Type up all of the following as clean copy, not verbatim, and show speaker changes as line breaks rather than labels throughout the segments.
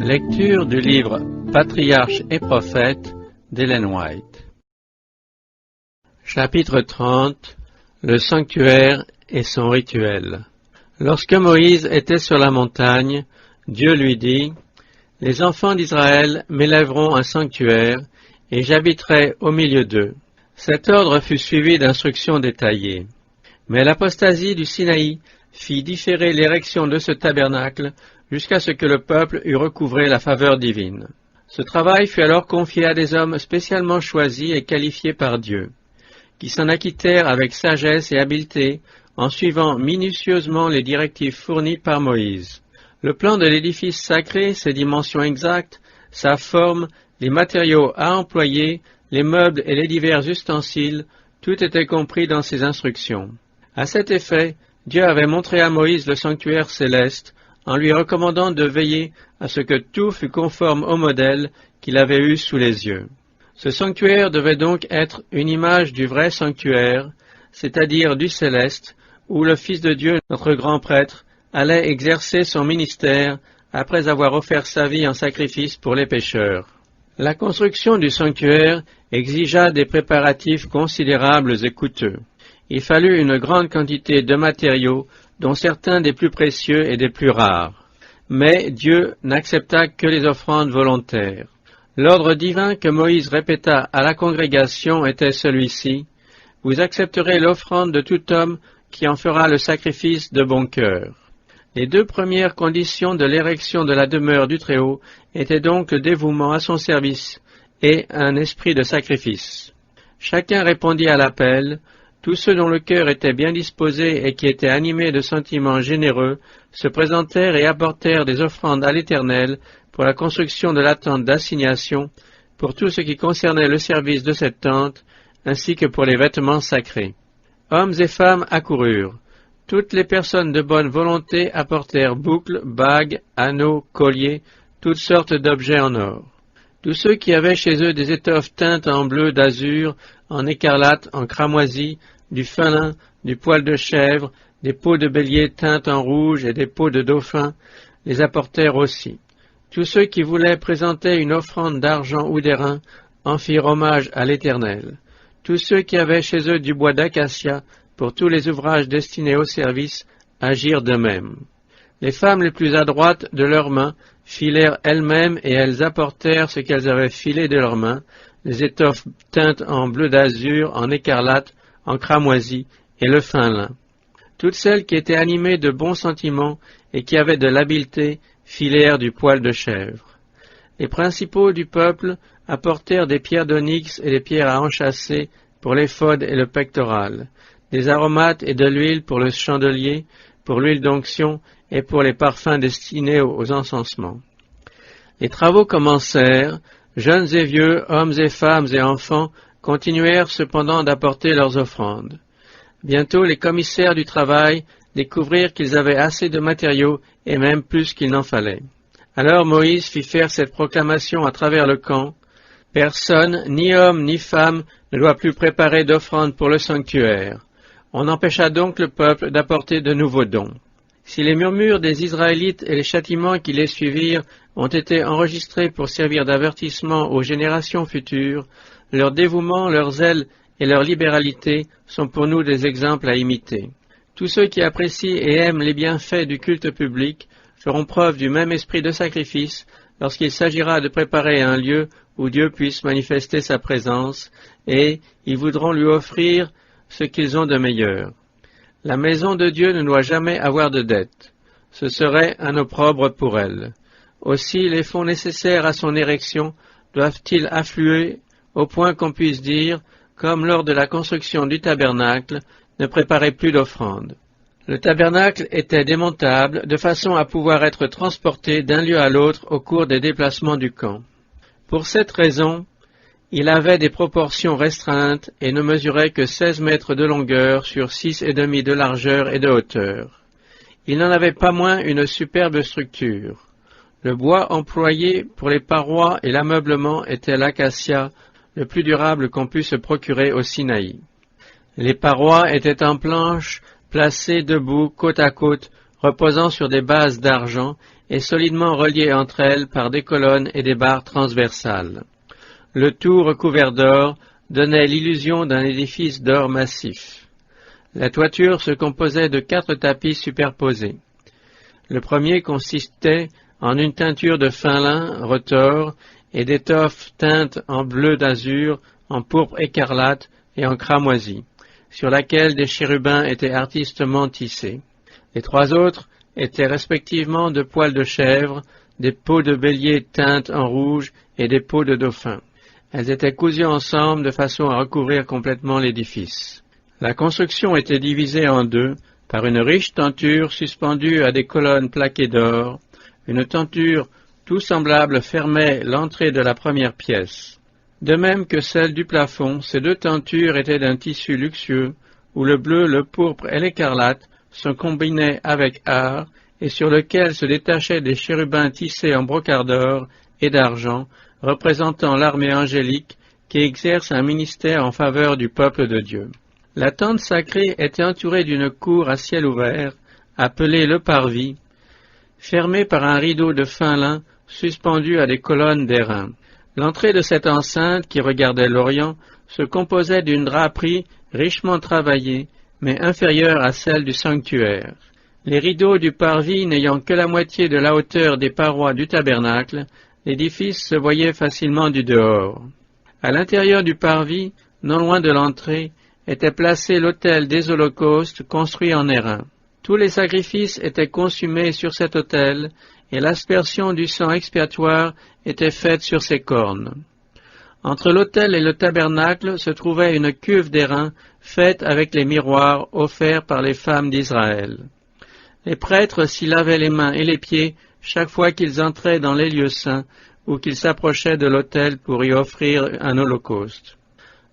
Lecture du livre Patriarches et prophètes d'Ellen White. Chapitre 30. Le sanctuaire et son rituel. Lorsque Moïse était sur la montagne, Dieu lui dit : « Les enfants d'Israël m'élèveront un sanctuaire, et j'habiterai au milieu d'eux. » Cet ordre fut suivi d'instructions détaillées. Mais l'apostasie du Sinaï fit différer l'érection de ce tabernacle jusqu'à ce que le peuple eût recouvré la faveur divine. Ce travail fut alors confié à des hommes spécialement choisis et qualifiés par Dieu, qui s'en acquittèrent avec sagesse et habileté en suivant minutieusement les directives fournies par Moïse. Le plan de l'édifice sacré, ses dimensions exactes, sa forme, les matériaux à employer, les meubles et les divers ustensiles, tout était compris dans ces instructions. À cet effet, Dieu avait montré à Moïse le sanctuaire céleste, en lui recommandant de veiller à ce que tout fût conforme au modèle qu'il avait eu sous les yeux. Ce sanctuaire devait donc être une image du vrai sanctuaire, c'est-à-dire du céleste, où le Fils de Dieu, notre grand prêtre, allait exercer son ministère après avoir offert sa vie en sacrifice pour les pécheurs. La construction du sanctuaire exigea des préparatifs considérables et coûteux. Il fallut une grande quantité de matériaux, dont certains des plus précieux et des plus rares. Mais Dieu n'accepta que les offrandes volontaires. L'ordre divin que Moïse répéta à la congrégation était celui-ci : « Vous accepterez l'offrande de tout homme qui en fera le sacrifice de bon cœur. » Les deux premières conditions de l'érection de la demeure du Très-Haut étaient donc le dévouement à son service et un esprit de sacrifice. Chacun répondit à l'appel. Tous ceux dont le cœur était bien disposé et qui étaient animés de sentiments généreux se présentèrent et apportèrent des offrandes à l'Éternel pour la construction de la tente d'assignation, pour tout ce qui concernait le service de cette tente, ainsi que pour les vêtements sacrés. Hommes et femmes accoururent. Toutes les personnes de bonne volonté apportèrent boucles, bagues, anneaux, colliers, toutes sortes d'objets en or. Tous ceux qui avaient chez eux des étoffes teintes en bleu, d'azur, en écarlate, en cramoisi, du fin lin, du poil de chèvre, des peaux de bélier teintes en rouge et des peaux de dauphin, les apportèrent aussi. Tous ceux qui voulaient présenter une offrande d'argent ou d'airain en firent hommage à l'Éternel. Tous ceux qui avaient chez eux du bois d'acacia pour tous les ouvrages destinés au service agirent de même. Les femmes les plus adroites de leurs mains filèrent elles-mêmes et elles apportèrent ce qu'elles avaient filé de leurs mains, les étoffes teintes en bleu d'azur, en écarlate, en cramoisi et le fin lin. Toutes celles qui étaient animées de bons sentiments et qui avaient de l'habileté filèrent du poil de chèvre. Les principaux du peuple apportèrent des pierres d'onyx et des pierres à enchâsser pour l'éphod et le pectoral, des aromates et de l'huile pour le chandelier, pour l'huile d'onction et pour les parfums destinés aux encensements. Les travaux commencèrent. Jeunes et vieux, hommes et femmes et enfants continuèrent cependant d'apporter leurs offrandes. Bientôt les commissaires du travail découvrirent qu'ils avaient assez de matériaux et même plus qu'il n'en fallait. Alors Moïse fit faire cette proclamation à travers le camp : « Personne, ni homme ni femme, ne doit plus préparer d'offrandes pour le sanctuaire. » On empêcha donc le peuple d'apporter de nouveaux dons. Si les murmures des Israélites et les châtiments qui les suivirent ont été enregistrés pour servir d'avertissement aux générations futures, leur dévouement, leur zèle et leur libéralité sont pour nous des exemples à imiter. Tous ceux qui apprécient et aiment les bienfaits du culte public feront preuve du même esprit de sacrifice lorsqu'il s'agira de préparer un lieu où Dieu puisse manifester sa présence, et ils voudront lui offrir ce qu'ils ont de meilleur. La maison de Dieu ne doit jamais avoir de dette. Ce serait un opprobre pour elle. Aussi, les fonds nécessaires à son érection doivent-ils affluer au point qu'on puisse dire, comme lors de la construction du tabernacle, ne préparez plus d'offrandes. Le tabernacle était démontable de façon à pouvoir être transporté d'un lieu à l'autre au cours des déplacements du camp. Pour cette raison, il avait des proportions restreintes et ne mesurait que 16 mètres de longueur sur 6,5 de largeur et de hauteur. Il n'en avait pas moins une superbe structure. Le bois employé pour les parois et l'ameublement était l'acacia, le plus durable qu'on pût se procurer au Sinaï. Les parois étaient en planches placées debout côte à côte, reposant sur des bases d'argent, et solidement reliées entre elles par des colonnes et des barres transversales. Le tout recouvert d'or donnait l'illusion d'un édifice d'or massif. La toiture se composait de 4 tapis superposés. Le premier consistait en une teinture de fin lin retors et d'étoffes teintes en bleu d'azur, en pourpre écarlate et en cramoisi, sur laquelle des chérubins étaient artistement tissés. Les 3 autres étaient respectivement de poils de chèvre, des peaux de bélier teintes en rouge et des peaux de dauphin. Elles étaient cousues ensemble de façon à recouvrir complètement l'édifice. La construction était divisée en 2 par une riche tenture suspendue à des colonnes plaquées d'or. Une tenture tout semblable fermait l'entrée de la première pièce. De même que celle du plafond, ces 2 tentures étaient d'un tissu luxueux, où le bleu, le pourpre et l'écarlate se combinaient avec art, et sur lequel se détachaient des chérubins tissés en brocart d'or et d'argent, représentant l'armée angélique qui exerce un ministère en faveur du peuple de Dieu. La tente sacrée était entourée d'une cour à ciel ouvert, appelée le parvis, fermée par un rideau de fin lin suspendu à des colonnes d'airain. L'entrée de cette enceinte, qui regardait l'Orient, se composait d'une draperie richement travaillée, mais inférieure à celle du sanctuaire. Les rideaux du parvis n'ayant que la moitié de la hauteur des parois du tabernacle, l'édifice se voyait facilement du dehors. À l'intérieur du parvis, non loin de l'entrée, était placé l'autel des holocaustes construit en airain. Tous les sacrifices étaient consumés sur cet autel, et l'aspersion du sang expiatoire était faite sur ses cornes. Entre l'autel et le tabernacle se trouvait une cuve d'airain faite avec les miroirs offerts par les femmes d'Israël. Les prêtres s'y lavaient les mains et les pieds chaque fois qu'ils entraient dans les lieux saints ou qu'ils s'approchaient de l'autel pour y offrir un holocauste.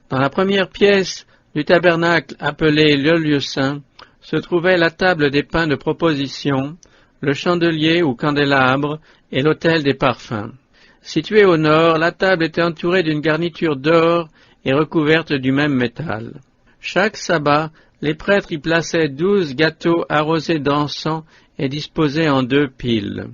Dans la première pièce du tabernacle appelée le lieu saint se trouvait la table des pains de proposition, le chandelier ou candélabre et l'autel des parfums. Située au nord, la table était entourée d'une garniture d'or et recouverte du même métal. Chaque sabbat, les prêtres y plaçaient 12 gâteaux arrosés d'encens et disposés en 2 piles.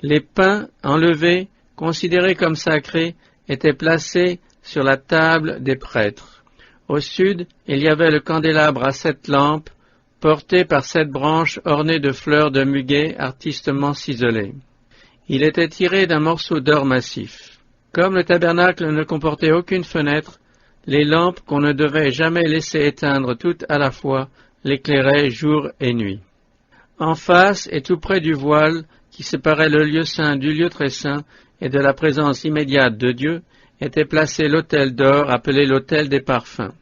Les pains enlevés, considérés comme sacrés, étaient placés sur la table des prêtres. Au sud, il y avait le candélabre à 7 lampes, porté par 7 branches ornées de fleurs de muguet artistement ciselées. Il était tiré d'un morceau d'or massif. Comme le tabernacle ne comportait aucune fenêtre, les lampes qu'on ne devait jamais laisser éteindre toutes à la fois l'éclairaient jour et nuit. En face et tout près du voile qui séparait le lieu saint du lieu très saint et de la présence immédiate de Dieu était placé l'autel d'or appelé l'autel des parfums.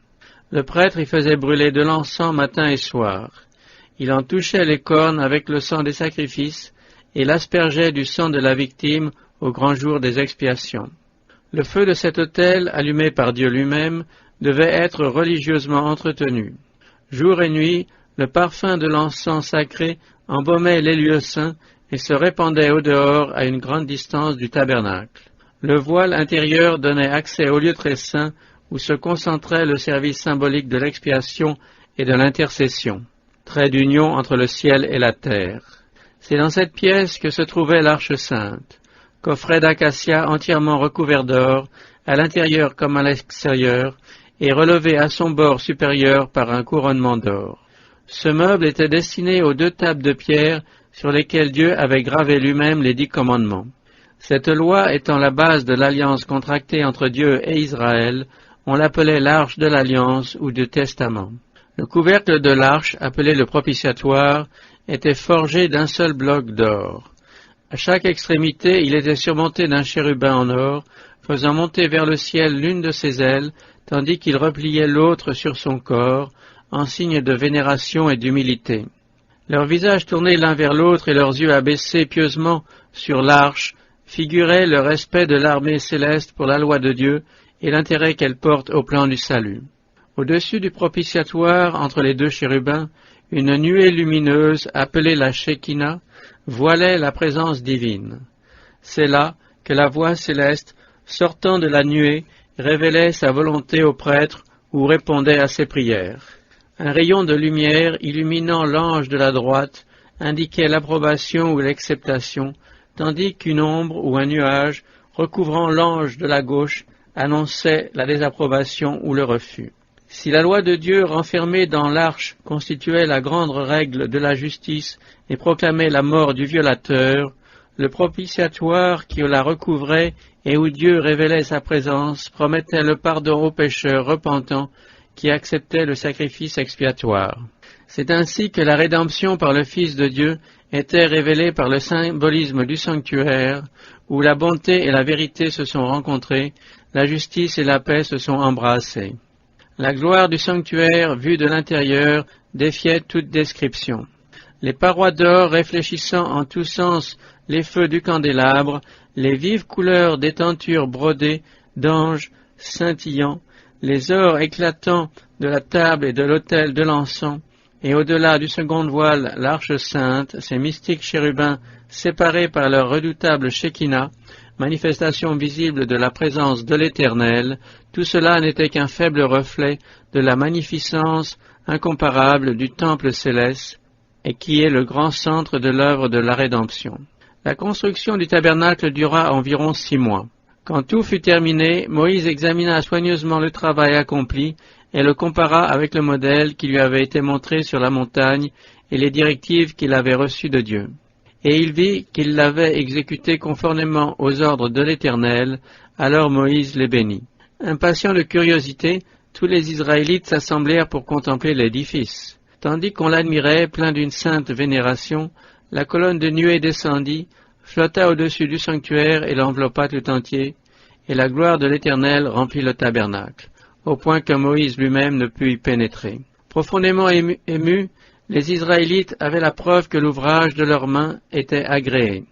Le prêtre y faisait brûler de l'encens matin et soir. Il en touchait les cornes avec le sang des sacrifices et l'aspergeait du sang de la victime au grand jour des expiations. Le feu de cet autel, allumé par Dieu lui-même, devait être religieusement entretenu. Jour et nuit, le parfum de l'encens sacré embaumait les lieux saints et se répandait au dehors à une grande distance du tabernacle. Le voile intérieur donnait accès au lieu très saint où se concentrait le service symbolique de l'expiation et de l'intercession, trait d'union entre le ciel et la terre. C'est dans cette pièce que se trouvait l'arche sainte, coffret d'acacia entièrement recouvert d'or, à l'intérieur comme à l'extérieur, et relevé à son bord supérieur par un couronnement d'or. Ce meuble était destiné aux 2 tables de pierre sur lesquelles Dieu avait gravé lui-même les 10 commandements. Cette loi étant la base de l'alliance contractée entre Dieu et Israël, on l'appelait l'arche de l'alliance ou du testament. Le couvercle de l'arche, appelé le propitiatoire, était forgé d'un seul bloc d'or. À chaque extrémité, il était surmonté d'un chérubin en or, faisant monter vers le ciel l'une de ses ailes, tandis qu'il repliait l'autre sur son corps, en signe de vénération et d'humilité. Leurs visages tournés l'un vers l'autre et leurs yeux abaissés pieusement sur l'arche figuraient le respect de l'armée céleste pour la loi de Dieu et l'intérêt qu'elle porte au plan du salut. Au-dessus du propitiatoire, entre les 2 chérubins, une nuée lumineuse, appelée la Shekinah, voilait la présence divine. C'est là que la voix céleste, sortant de la nuée, révélait sa volonté au prêtre ou répondait à ses prières. Un rayon de lumière illuminant l'ange de la droite indiquait l'approbation ou l'acceptation, tandis qu'une ombre ou un nuage recouvrant l'ange de la gauche annonçait la désapprobation ou le refus. Si la loi de Dieu renfermée dans l'arche constituait la grande règle de la justice et proclamait la mort du violateur, le propitiatoire qui la recouvrait et où Dieu révélait sa présence promettait le pardon aux pécheurs repentants qui acceptaient le sacrifice expiatoire. C'est ainsi que la rédemption par le Fils de Dieu était révélée par le symbolisme du sanctuaire, où la bonté et la vérité se sont rencontrées, la justice et la paix se sont embrassées. La gloire du sanctuaire, vue de l'intérieur, défiait toute description. Les parois d'or réfléchissant en tous sens les feux du candélabre, les vives couleurs des tentures brodées d'anges scintillants, les ors éclatants de la table et de l'autel de l'encens, et au-delà du second voile l'arche sainte, ces mystiques chérubins séparés par leur redoutable Shekinah, manifestation visible de la présence de l'Éternel, tout cela n'était qu'un faible reflet de la magnificence incomparable du temple céleste, et qui est le grand centre de l'œuvre de la rédemption. La construction du tabernacle dura environ 6 mois. Quand tout fut terminé, Moïse examina soigneusement le travail accompli et le compara avec le modèle qui lui avait été montré sur la montagne et les directives qu'il avait reçues de Dieu. Et il vit qu'il l'avait exécuté conformément aux ordres de l'Éternel, alors Moïse les bénit. Impatients de curiosité, tous les Israélites s'assemblèrent pour contempler l'édifice. Tandis qu'on l'admirait, plein d'une sainte vénération, la colonne de nuée descendit, flotta au-dessus du sanctuaire et l'enveloppa tout entier, et la gloire de l'Éternel remplit le tabernacle, au point que Moïse lui-même ne put y pénétrer. Profondément émus, les Israélites avaient la preuve que l'ouvrage de leurs mains était agréé.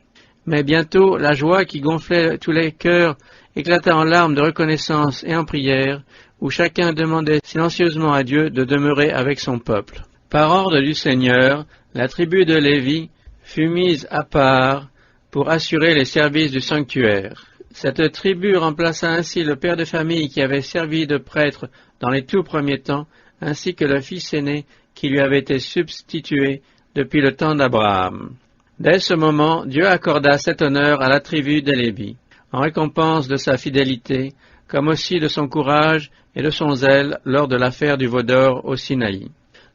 Mais bientôt, la joie qui gonflait tous les cœurs éclata en larmes de reconnaissance et en prières, où chacun demandait silencieusement à Dieu de demeurer avec son peuple. Par ordre du Seigneur, la tribu de Lévi fut mise à part pour assurer les services du sanctuaire. Cette tribu remplaça ainsi le père de famille qui avait servi de prêtre dans les tout premiers temps, ainsi que le fils aîné qui lui avait été substitué depuis le temps d'Abraham. Dès ce moment, Dieu accorda cet honneur à la tribu de Lévi, en récompense de sa fidélité, comme aussi de son courage et de son zèle lors de l'affaire du veau d'or au Sinaï.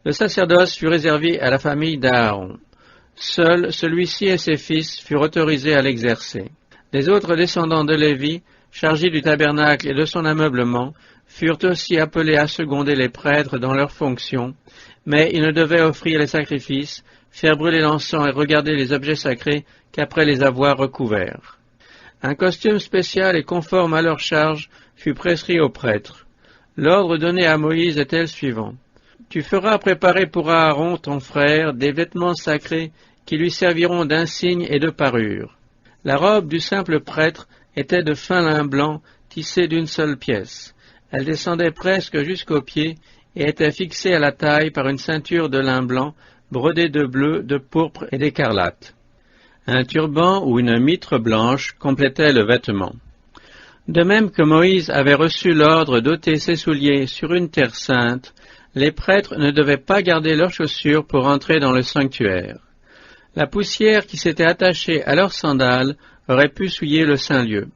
Le sacerdoce fut réservé à la famille d'Aaron. Seul celui-ci et ses fils furent autorisés à l'exercer. Les autres descendants de Lévi, chargés du tabernacle et de son ameublement, furent aussi appelés à seconder les prêtres dans leurs fonctions, mais ils ne devaient offrir les sacrifices, faire brûler l'encens et regarder les objets sacrés qu'après les avoir recouverts. Un costume spécial et conforme à leur charge fut prescrit aux prêtres. L'ordre donné à Moïse était le suivant. Tu feras préparer pour Aaron, ton frère, des vêtements sacrés qui lui serviront d'insigne et de parure. La robe du simple prêtre était de fin lin blanc tissé d'une seule pièce. Elle descendait presque jusqu'aux pieds et était fixée à la taille par une ceinture de lin blanc brodée de bleu, de pourpre et d'écarlate. Un turban ou une mitre blanche complétait le vêtement. De même que Moïse avait reçu l'ordre d'ôter ses souliers sur une terre sainte, les prêtres ne devaient pas garder leurs chaussures pour entrer dans le sanctuaire. La poussière qui s'était attachée à leurs sandales aurait pu souiller le saint lieu.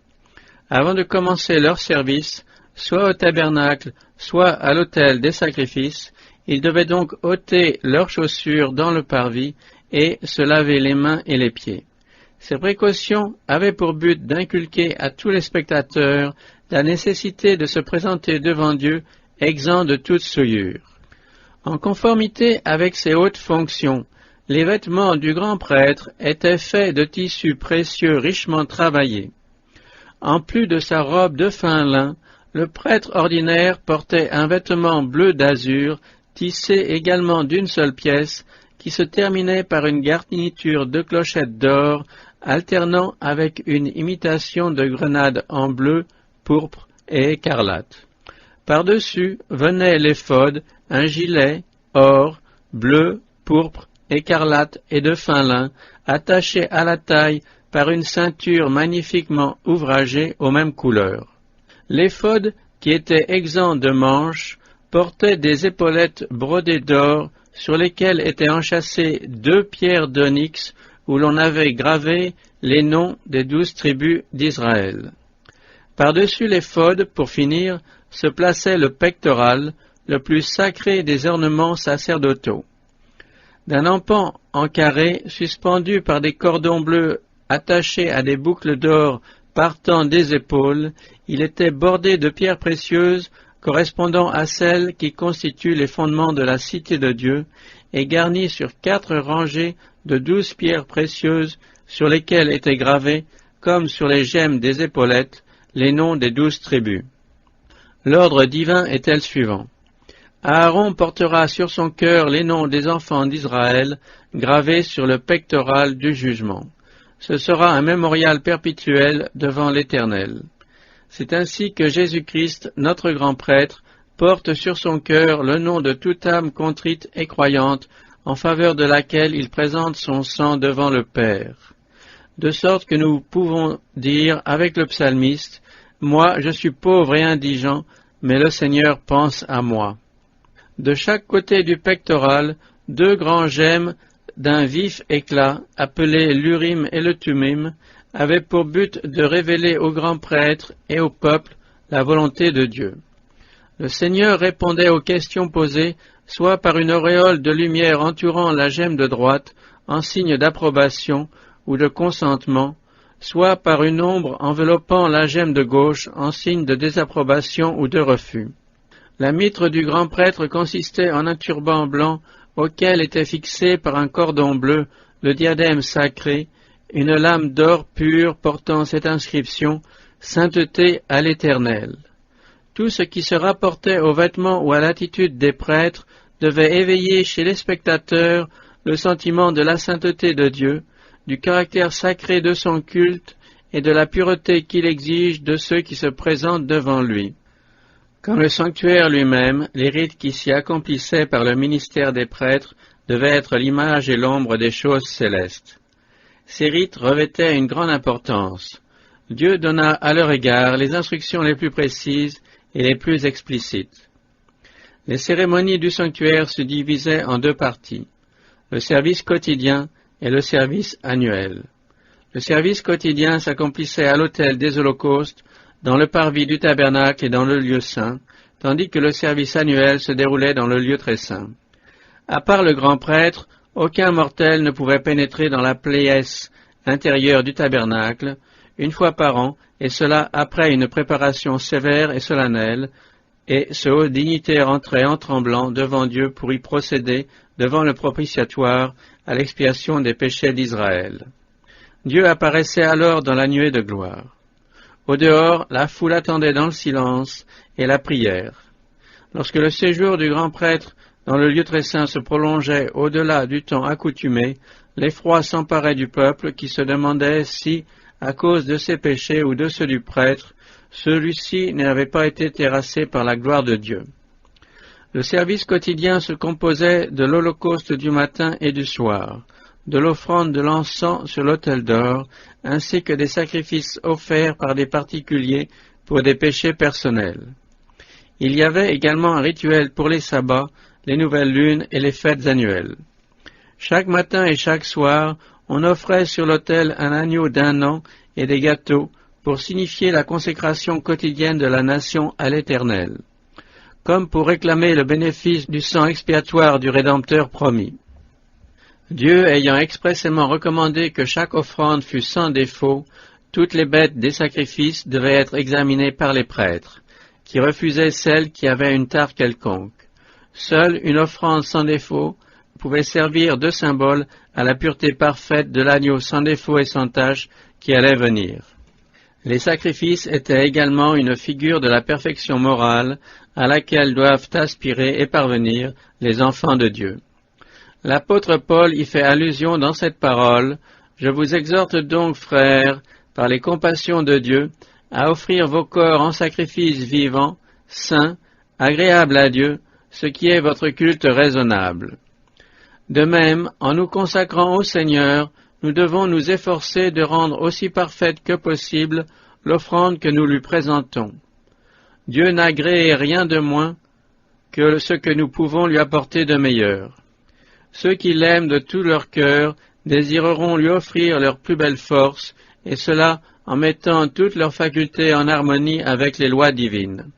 Avant de commencer leur service, soit au tabernacle, soit à l'autel des sacrifices, ils devaient donc ôter leurs chaussures dans le parvis et se laver les mains et les pieds. Ces précautions avaient pour but d'inculquer à tous les spectateurs la nécessité de se présenter devant Dieu exempt de toute souillure. En conformité avec ces hautes fonctions, les vêtements du grand prêtre étaient faits de tissus précieux richement travaillés. En plus de sa robe de fin lin, le prêtre ordinaire portait un vêtement bleu d'azur, tissé également d'une seule pièce, qui se terminait par une garniture de clochettes d'or, alternant avec une imitation de grenade en bleu, pourpre et écarlate. Par-dessus venait l'éphod, un gilet, or, bleu, pourpre, écarlate et de fin lin, attaché à la taille par une ceinture magnifiquement ouvragée aux mêmes couleurs. L'éphod, qui était exempt de manches, portait des épaulettes brodées d'or sur lesquelles étaient enchâssées 2 pierres d'onyx où l'on avait gravé les noms des 12 tribus d'Israël. Par-dessus l'éphod, pour finir, se plaçait le pectoral, le plus sacré des ornements sacerdotaux. D'un empan en carré, suspendu par des cordons bleus attachés à des boucles d'or partant des épaules, il était bordé de pierres précieuses correspondant à celles qui constituent les fondements de la cité de Dieu, et garni sur 4 rangées de 12 pierres précieuses sur lesquelles étaient gravés, comme sur les gemmes des épaulettes, les noms des 12 tribus. L'ordre divin était le suivant. Aaron portera sur son cœur les noms des enfants d'Israël gravés sur le pectoral du jugement. Ce sera un mémorial perpétuel devant l'Éternel. C'est ainsi que Jésus-Christ, notre grand prêtre, porte sur son cœur le nom de toute âme contrite et croyante, en faveur de laquelle il présente son sang devant le Père. De sorte que nous pouvons dire avec le psalmiste, « Moi, je suis pauvre et indigent, mais le Seigneur pense à moi. » De chaque côté du pectoral, 2 grands gemmes d'un vif éclat, appelés l'Urim et le Thummim, avaient pour but de révéler au grand prêtre et au peuple la volonté de Dieu. Le Seigneur répondait aux questions posées, soit par une auréole de lumière entourant la gemme de droite, en signe d'approbation ou de consentement, soit par une ombre enveloppant la gemme de gauche, en signe de désapprobation ou de refus. La mitre du grand prêtre consistait en un turban blanc auquel était fixé par un cordon bleu le diadème sacré, une lame d'or pure portant cette inscription « Sainteté à l'Éternel ». Tout ce qui se rapportait aux vêtements ou à l'attitude des prêtres devait éveiller chez les spectateurs le sentiment de la sainteté de Dieu, du caractère sacré de son culte et de la pureté qu'il exige de ceux qui se présentent devant lui. Comme le sanctuaire lui-même, les rites qui s'y accomplissaient par le ministère des prêtres devaient être l'image et l'ombre des choses célestes. Ces rites revêtaient une grande importance. Dieu donna à leur égard les instructions les plus précises et les plus explicites. Les cérémonies du sanctuaire se divisaient en 2 parties, le service quotidien et le service annuel. Le service quotidien s'accomplissait à l'autel des holocaustes, dans le parvis du tabernacle et dans le lieu saint, tandis que le service annuel se déroulait dans le lieu très saint. À part le grand prêtre, aucun mortel ne pouvait pénétrer dans la plaïès intérieure du tabernacle, une fois par an, et cela après une préparation sévère et solennelle, et ce haut dignitaire entrait en tremblant devant Dieu pour y procéder devant le propitiatoire à l'expiation des péchés d'Israël. Dieu apparaissait alors dans la nuée de gloire. Au dehors, la foule attendait dans le silence et la prière. Lorsque le séjour du grand prêtre dans le lieu très saint se prolongeait au-delà du temps accoutumé, l'effroi s'emparait du peuple qui se demandait si, à cause de ses péchés ou de ceux du prêtre, celui-ci n'avait pas été terrassé par la gloire de Dieu. Le service quotidien se composait de l'holocauste du matin et du soir, de l'offrande de l'encens sur l'autel d'or, ainsi que des sacrifices offerts par des particuliers pour des péchés personnels. Il y avait également un rituel pour les sabbats, les nouvelles lunes et les fêtes annuelles. Chaque matin et chaque soir, on offrait sur l'autel un agneau d'1 an et des gâteaux pour signifier la consécration quotidienne de la nation à l'Éternel, comme pour réclamer le bénéfice du sang expiatoire du Rédempteur promis. Dieu ayant expressément recommandé que chaque offrande fût sans défaut, toutes les bêtes des sacrifices devaient être examinées par les prêtres, qui refusaient celles qui avaient une tare quelconque. Seule une offrande sans défaut pouvait servir de symbole à la pureté parfaite de l'agneau sans défaut et sans tache qui allait venir. Les sacrifices étaient également une figure de la perfection morale à laquelle doivent aspirer et parvenir les enfants de Dieu. L'apôtre Paul y fait allusion dans cette parole. « Je vous exhorte donc, frères, par les compassions de Dieu, à offrir vos corps en sacrifice vivant, saint, agréable à Dieu, ce qui est votre culte raisonnable. » De même, en nous consacrant au Seigneur, nous devons nous efforcer de rendre aussi parfaite que possible l'offrande que nous lui présentons. Dieu n'agrée rien de moins que ce que nous pouvons lui apporter de meilleur. Ceux qui l'aiment de tout leur cœur désireront lui offrir leur plus belle force, et cela en mettant toutes leurs facultés en harmonie avec les lois divines.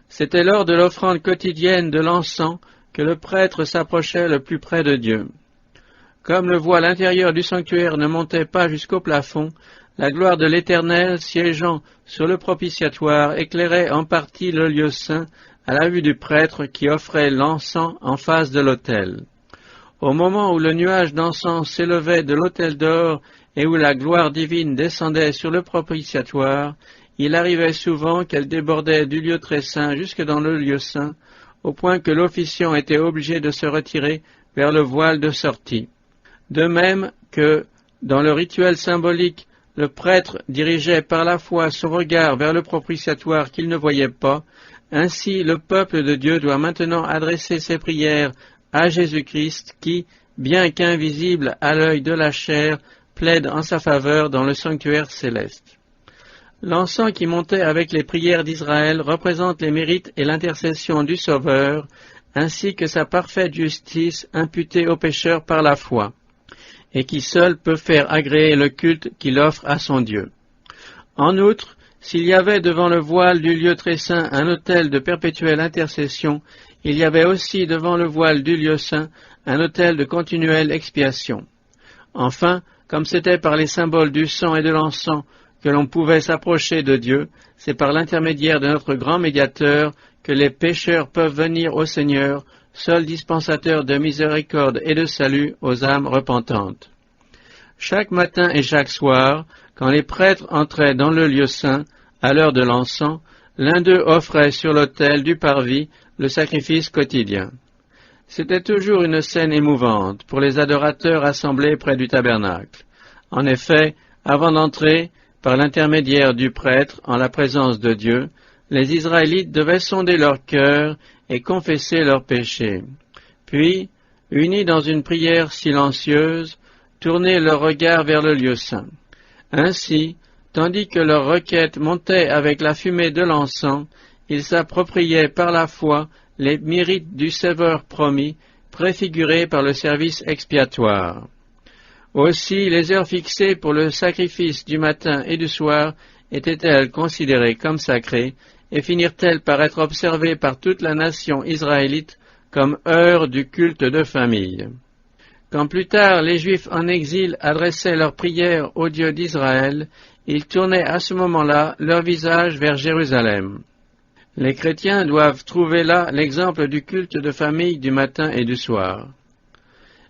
C'était lors de l'offrande quotidienne de l'encens que le prêtre s'approchait le plus près de Dieu. Comme le voile intérieur du sanctuaire ne montait pas jusqu'au plafond, la gloire de l'Éternel siégeant sur le propitiatoire éclairait en partie le lieu saint à la vue du prêtre qui offrait l'encens en face de l'autel. Au moment où le nuage d'encens s'élevait de l'autel d'or et où la gloire divine descendait sur le propitiatoire, il arrivait souvent qu'elle débordait du lieu très saint jusque dans le lieu saint, au point que l'officiant était obligé de se retirer vers le voile de sortie. De même que, dans le rituel symbolique, le prêtre dirigeait par la foi son regard vers le propitiatoire qu'il ne voyait pas, ainsi le peuple de Dieu doit maintenant adresser ses prières à Jésus-Christ qui, bien qu'invisible à l'œil de la chair, plaide en sa faveur dans le sanctuaire céleste. L'encens qui montait avec les prières d'Israël représente les mérites et l'intercession du Sauveur, ainsi que sa parfaite justice imputée aux pécheurs par la foi, et qui seul peut faire agréer le culte qu'il offre à son Dieu. En outre, s'il y avait devant le voile du lieu très saint un autel de perpétuelle intercession, il y avait aussi devant le voile du lieu saint un autel de continuelle expiation. Enfin, comme c'était par les symboles du sang et de l'encens que l'on pouvait s'approcher de Dieu, c'est par l'intermédiaire de notre grand médiateur que les pécheurs peuvent venir au Seigneur, seul dispensateur de miséricorde et de salut aux âmes repentantes. Chaque matin et chaque soir, quand les prêtres entraient dans le lieu saint, à l'heure de l'encens, l'un d'eux offrait sur l'autel du parvis le sacrifice quotidien. C'était toujours une scène émouvante pour les adorateurs assemblés près du tabernacle. En effet, avant d'entrer, par l'intermédiaire du prêtre, en la présence de Dieu, les Israélites devaient sonder leur cœur et confesser leurs péchés. Puis, unis dans une prière silencieuse, tourner leur regard vers le lieu saint. Ainsi, tandis que leur requête montait avec la fumée de l'encens, ils s'appropriaient par la foi les mérites du Sauveur promis, préfigurés par le service expiatoire. Aussi, les heures fixées pour le sacrifice du matin et du soir étaient-elles considérées comme sacrées et finirent-elles par être observées par toute la nation israélite comme heure du culte de famille. Quand plus tard les Juifs en exil adressaient leurs prières au Dieu d'Israël, ils tournaient à ce moment-là leur visage vers Jérusalem. Les chrétiens doivent trouver là l'exemple du culte de famille du matin et du soir.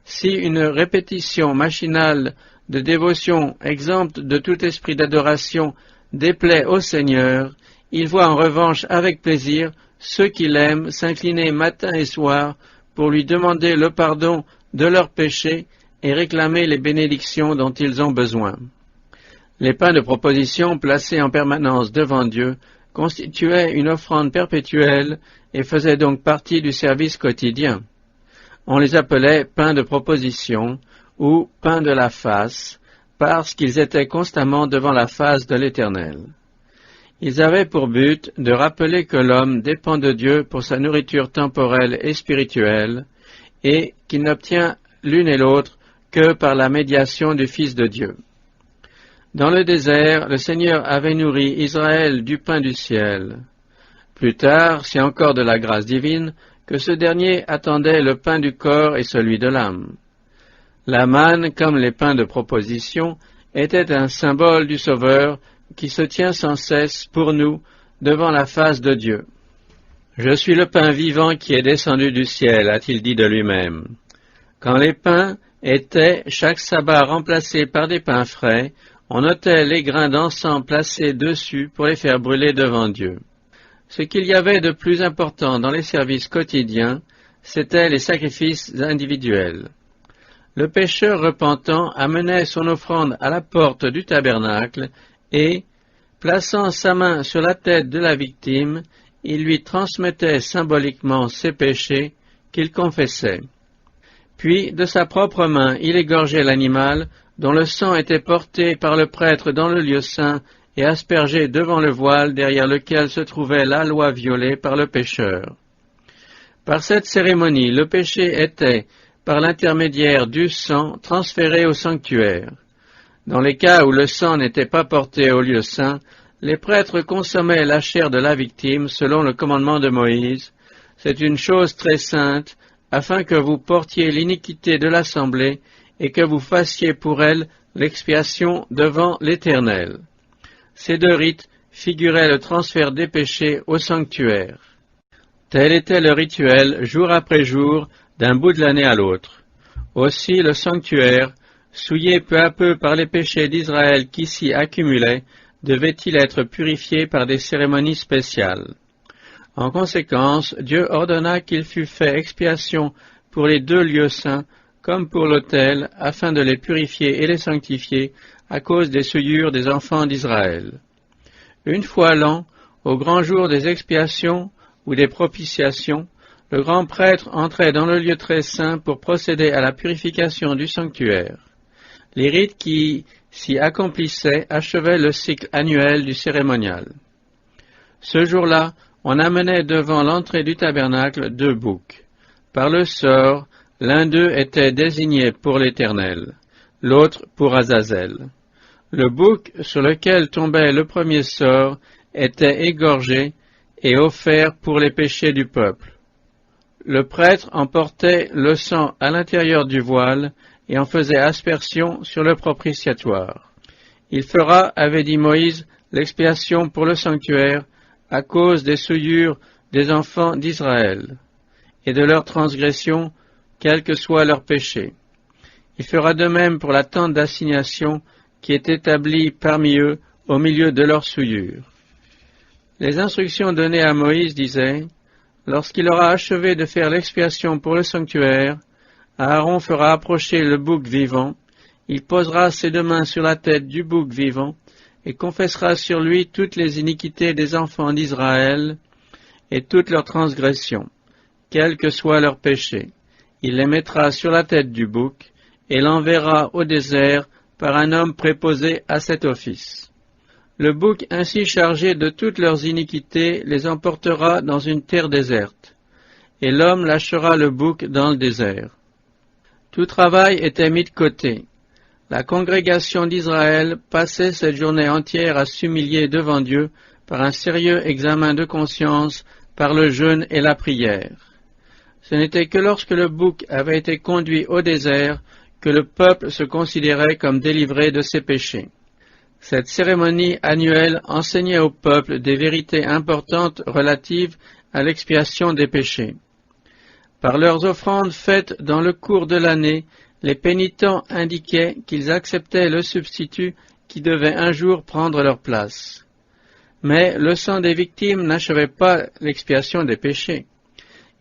Si une répétition machinale de dévotion exempte de tout esprit d'adoration déplaît au Seigneur, il voit en revanche avec plaisir ceux qui l'aiment s'incliner matin et soir pour lui demander le pardon de leurs péchés et réclamer les bénédictions dont ils ont besoin. Les pains de proposition placés en permanence devant Dieu constituaient une offrande perpétuelle et faisaient donc partie du service quotidien. On les appelait pains de proposition ou pains de la face, parce qu'ils étaient constamment devant la face de l'Éternel. Ils avaient pour but de rappeler que l'homme dépend de Dieu pour sa nourriture temporelle et spirituelle, et qu'il n'obtient l'une et l'autre que par la médiation du Fils de Dieu. Dans le désert, le Seigneur avait nourri Israël du pain du ciel. Plus tard, c'est encore de la grâce divine que ce dernier attendait le pain du corps et celui de l'âme. La manne, comme les pains de proposition, était un symbole du Sauveur qui se tient sans cesse pour nous devant la face de Dieu. « Je suis le pain vivant qui est descendu du ciel », a-t-il dit de lui-même. Quand les pains étaient chaque sabbat remplacés par des pains frais, on ôtait les grains d'encens placés dessus pour les faire brûler devant Dieu. Ce qu'il y avait de plus important dans les services quotidiens, c'étaient les sacrifices individuels. Le pécheur repentant amenait son offrande à la porte du tabernacle et, plaçant sa main sur la tête de la victime, il lui transmettait symboliquement ses péchés qu'il confessait. Puis, de sa propre main, il égorgeait l'animal dont le sang était porté par le prêtre dans le lieu saint et aspergé devant le voile derrière lequel se trouvait la loi violée par le pécheur. Par cette cérémonie, le péché était, par l'intermédiaire du sang transféré au sanctuaire. Dans les cas où le sang n'était pas porté au lieu saint, les prêtres consommaient la chair de la victime selon le commandement de Moïse. C'est une chose très sainte, afin que vous portiez l'iniquité de l'assemblée et que vous fassiez pour elle l'expiation devant l'Éternel. Ces deux rites figuraient le transfert des péchés au sanctuaire. Tel était le rituel, jour après jour, d'un bout de l'année à l'autre. Aussi le sanctuaire, souillé peu à peu par les péchés d'Israël qui s'y accumulaient, devait-il être purifié par des cérémonies spéciales. En conséquence, Dieu ordonna qu'il fût fait expiation pour les deux lieux saints, comme pour l'autel, afin de les purifier et les sanctifier à cause des souillures des enfants d'Israël. Une fois l'an, au grand jour des expiations ou des propitiations, le grand prêtre entrait dans le lieu très saint pour procéder à la purification du sanctuaire. Les rites qui s'y accomplissaient achevaient le cycle annuel du cérémonial. Ce jour-là, on amenait devant l'entrée du tabernacle deux boucs. Par le sort, l'un d'eux était désigné pour l'Éternel, l'autre pour Azazel. Le bouc sur lequel tombait le premier sort était égorgé et offert pour les péchés du peuple. Le prêtre emportait le sang à l'intérieur du voile et en faisait aspersion sur le propitiatoire. Il fera, avait dit Moïse, l'expiation pour le sanctuaire à cause des souillures des enfants d'Israël et de leurs transgressions, quel que soit leur péché. Il fera de même pour la tente d'assignation qui est établie parmi eux au milieu de leurs souillures. Les instructions données à Moïse disaient, lorsqu'il aura achevé de faire l'expiation pour le sanctuaire, Aaron fera approcher le bouc vivant, il posera ses deux mains sur la tête du bouc vivant, et confessera sur lui toutes les iniquités des enfants d'Israël et toutes leurs transgressions, quels que soient leurs péchés. Il les mettra sur la tête du bouc, et l'enverra au désert par un homme préposé à cet office. Le bouc ainsi chargé de toutes leurs iniquités les emportera dans une terre déserte, et l'homme lâchera le bouc dans le désert. Tout travail était mis de côté. La congrégation d'Israël passait cette journée entière à s'humilier devant Dieu par un sérieux examen de conscience, par le jeûne et la prière. Ce n'était que lorsque le bouc avait été conduit au désert que le peuple se considérait comme délivré de ses péchés. Cette cérémonie annuelle enseignait au peuple des vérités importantes relatives à l'expiation des péchés. Par leurs offrandes faites dans le cours de l'année, les pénitents indiquaient qu'ils acceptaient le substitut qui devait un jour prendre leur place. Mais le sang des victimes n'achevait pas l'expiation des péchés.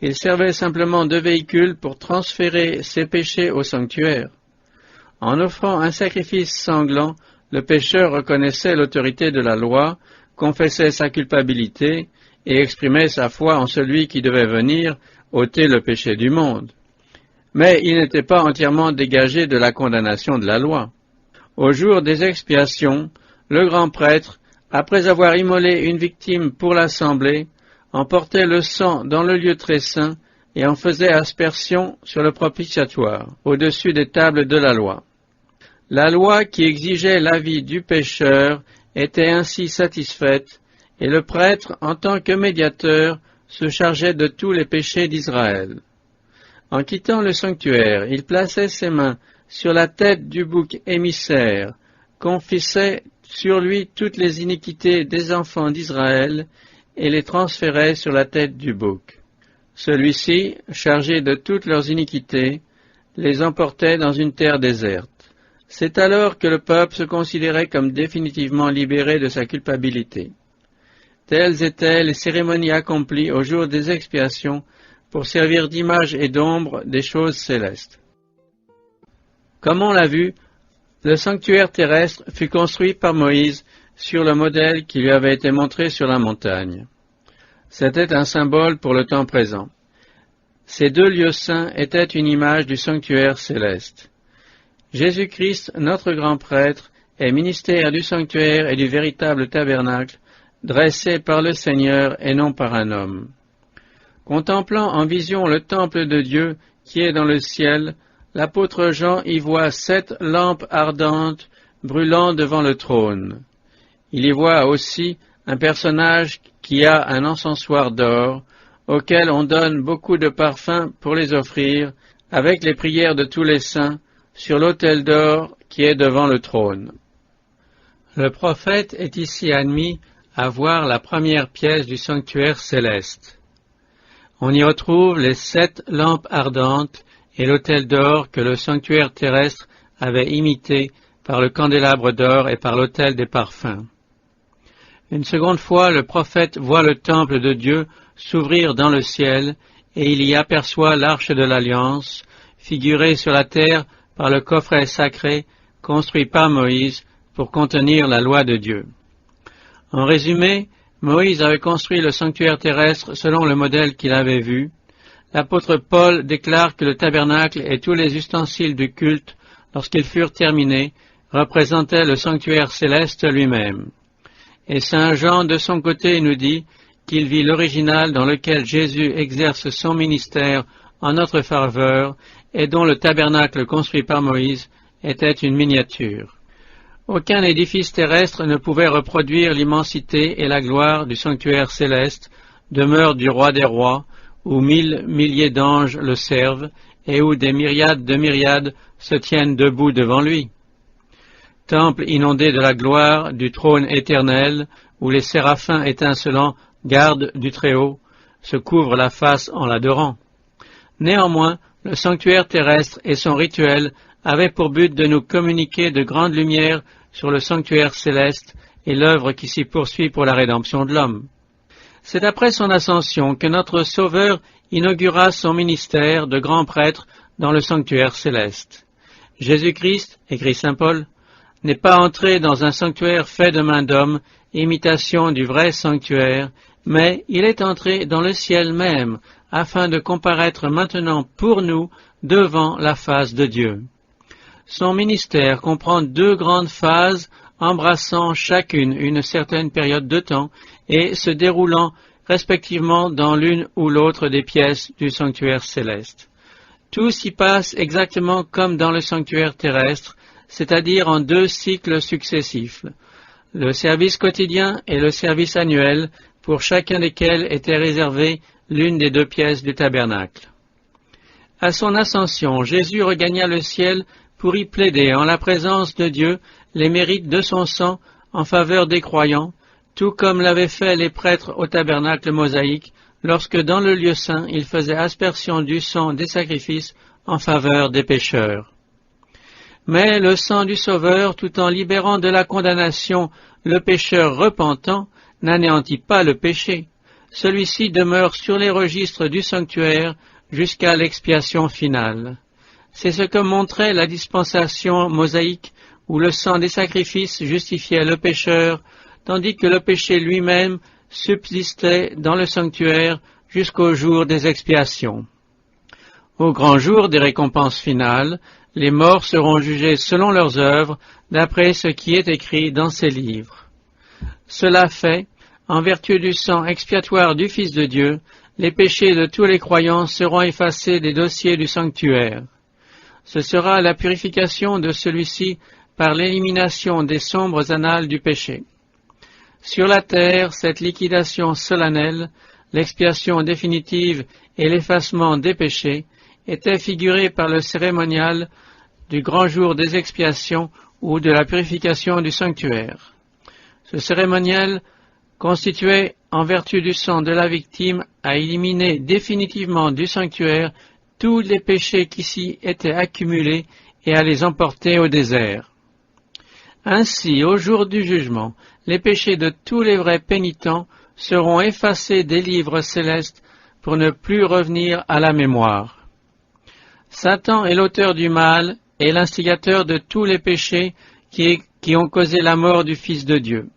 Il servait simplement de véhicule pour transférer ces péchés au sanctuaire. En offrant un sacrifice sanglant, le pécheur reconnaissait l'autorité de la loi, confessait sa culpabilité et exprimait sa foi en celui qui devait venir ôter le péché du monde. Mais il n'était pas entièrement dégagé de la condamnation de la loi. Au jour des expiations, le grand prêtre, après avoir immolé une victime pour l'assemblée, emportait le sang dans le lieu très saint et en faisait aspersion sur le propitiatoire, au-dessus des tables de la loi. La loi qui exigeait l'avis du pécheur était ainsi satisfaite, et le prêtre, en tant que médiateur, se chargeait de tous les péchés d'Israël. En quittant le sanctuaire, il plaçait ses mains sur la tête du bouc émissaire, confessait sur lui toutes les iniquités des enfants d'Israël et les transférait sur la tête du bouc. Celui-ci, chargé de toutes leurs iniquités, les emportait dans une terre déserte. C'est alors que le peuple se considérait comme définitivement libéré de sa culpabilité. Telles étaient les cérémonies accomplies au jour des expiations pour servir d'image et d'ombre des choses célestes. Comme on l'a vu, le sanctuaire terrestre fut construit par Moïse sur le modèle qui lui avait été montré sur la montagne. C'était un symbole pour le temps présent. Ces deux lieux saints étaient une image du sanctuaire céleste. Jésus-Christ, notre grand prêtre, est ministère du sanctuaire et du véritable tabernacle, dressé par le Seigneur et non par un homme. Contemplant en vision le temple de Dieu qui est dans le ciel, l'apôtre Jean y voit 7 lampes ardentes brûlant devant le trône. Il y voit aussi un personnage qui a un encensoir d'or, auquel on donne beaucoup de parfums pour les offrir, avec les prières de tous les saints, sur l'autel d'or qui est devant le trône. Le prophète est ici admis à voir la première pièce du sanctuaire céleste. On y retrouve les 7 lampes ardentes et l'autel d'or que le sanctuaire terrestre avait imité par le candélabre d'or et par l'autel des parfums. Une seconde fois, le prophète voit le temple de Dieu s'ouvrir dans le ciel, et il y aperçoit l'arche de l'Alliance, figurée sur la terre par le coffret sacré construit par Moïse pour contenir la loi de Dieu. En résumé, Moïse avait construit le sanctuaire terrestre selon le modèle qu'il avait vu. L'apôtre Paul déclare que le tabernacle et tous les ustensiles du culte, lorsqu'ils furent terminés, représentaient le sanctuaire céleste lui-même. Et saint Jean, de son côté, nous dit qu'il vit l'original dans lequel Jésus exerce son ministère en notre faveur et dont le tabernacle construit par Moïse était une miniature. Aucun édifice terrestre ne pouvait reproduire l'immensité et la gloire du sanctuaire céleste, demeure du roi des rois, où 1000 milliers d'anges le servent et où des myriades de myriades se tiennent debout devant lui. Temple inondé de la gloire du trône éternel, où les séraphins étincelants, gardes du Très-Haut, se couvrent la face en l'adorant. Néanmoins, le sanctuaire terrestre et son rituel avaient pour but de nous communiquer de grandes lumières sur le sanctuaire céleste et l'œuvre qui s'y poursuit pour la rédemption de l'homme. C'est après son ascension que notre Sauveur inaugura son ministère de grand prêtre dans le sanctuaire céleste. Jésus-Christ, écrit saint Paul, n'est pas entré dans un sanctuaire fait de main d'homme, imitation du vrai sanctuaire, mais il est entré dans le ciel même, afin de comparaître maintenant pour nous devant la face de Dieu. Son ministère comprend 2 grandes phases embrassant chacune une certaine période de temps et se déroulant respectivement dans l'une ou l'autre des pièces du sanctuaire céleste. Tout s'y passe exactement comme dans le sanctuaire terrestre, c'est-à-dire en 2 cycles successifs, le service quotidien et le service annuel, pour chacun desquels était réservée l'une des 2 pièces du tabernacle. À son ascension, Jésus regagna le ciel pour y plaider en la présence de Dieu les mérites de son sang en faveur des croyants, tout comme l'avaient fait les prêtres au tabernacle mosaïque, lorsque dans le lieu saint ils faisaient aspersion du sang des sacrifices en faveur des pécheurs. Mais le sang du Sauveur, tout en libérant de la condamnation le pécheur repentant, n'anéantit pas le péché. Celui-ci demeure sur les registres du sanctuaire jusqu'à l'expiation finale. C'est ce que montrait la dispensation mosaïque, où le sang des sacrifices justifiait le pécheur, tandis que le péché lui-même subsistait dans le sanctuaire jusqu'au jour des expiations. Au grand jour des récompenses finales, les morts seront jugés selon leurs œuvres, d'après ce qui est écrit dans ces livres. Cela fait, en vertu du sang expiatoire du Fils de Dieu, les péchés de tous les croyants seront effacés des dossiers du sanctuaire. Ce sera la purification de celui-ci par l'élimination des sombres annales du péché. Sur la terre, cette liquidation solennelle, l'expiation définitive et l'effacement des péchés étaient figurés par le cérémonial du grand jour des expiations ou de la purification du sanctuaire. Ce cérémonial constituait, en vertu du sang de la victime, à éliminer définitivement du sanctuaire tous les péchés qui s'y étaient accumulés et à les emporter au désert. Ainsi, au jour du jugement, les péchés de tous les vrais pénitents seront effacés des livres célestes pour ne plus revenir à la mémoire. Satan est l'auteur du mal et l'instigateur de tous les péchés qui ont causé la mort du Fils de Dieu.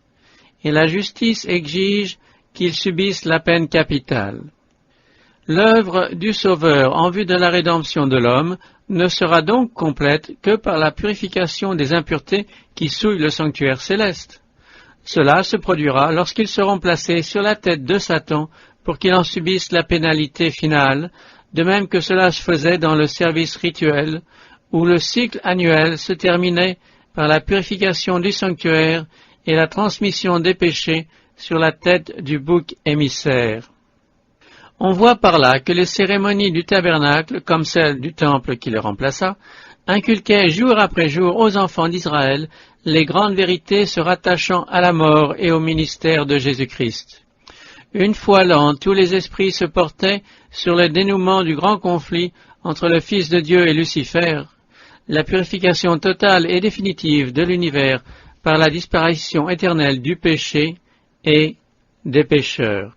Et la justice exige qu'il subisse la peine capitale. L'œuvre du Sauveur en vue de la rédemption de l'homme ne sera donc complète que par la purification des impuretés qui souillent le sanctuaire céleste. Cela se produira lorsqu'ils seront placés sur la tête de Satan pour qu'il en subisse la pénalité finale, de même que cela se faisait dans le service rituel, où le cycle annuel se terminait par la purification du sanctuaire et la transmission des péchés sur la tête du bouc émissaire. On voit par là que les cérémonies du tabernacle, comme celles du temple qui le remplaça, inculquaient jour après jour aux enfants d'Israël les grandes vérités se rattachant à la mort et au ministère de Jésus-Christ. Une fois l'an, tous les esprits se portaient sur le dénouement du grand conflit entre le Fils de Dieu et Lucifer, la purification totale et définitive de l'univers par la disparition éternelle du péché et des pécheurs.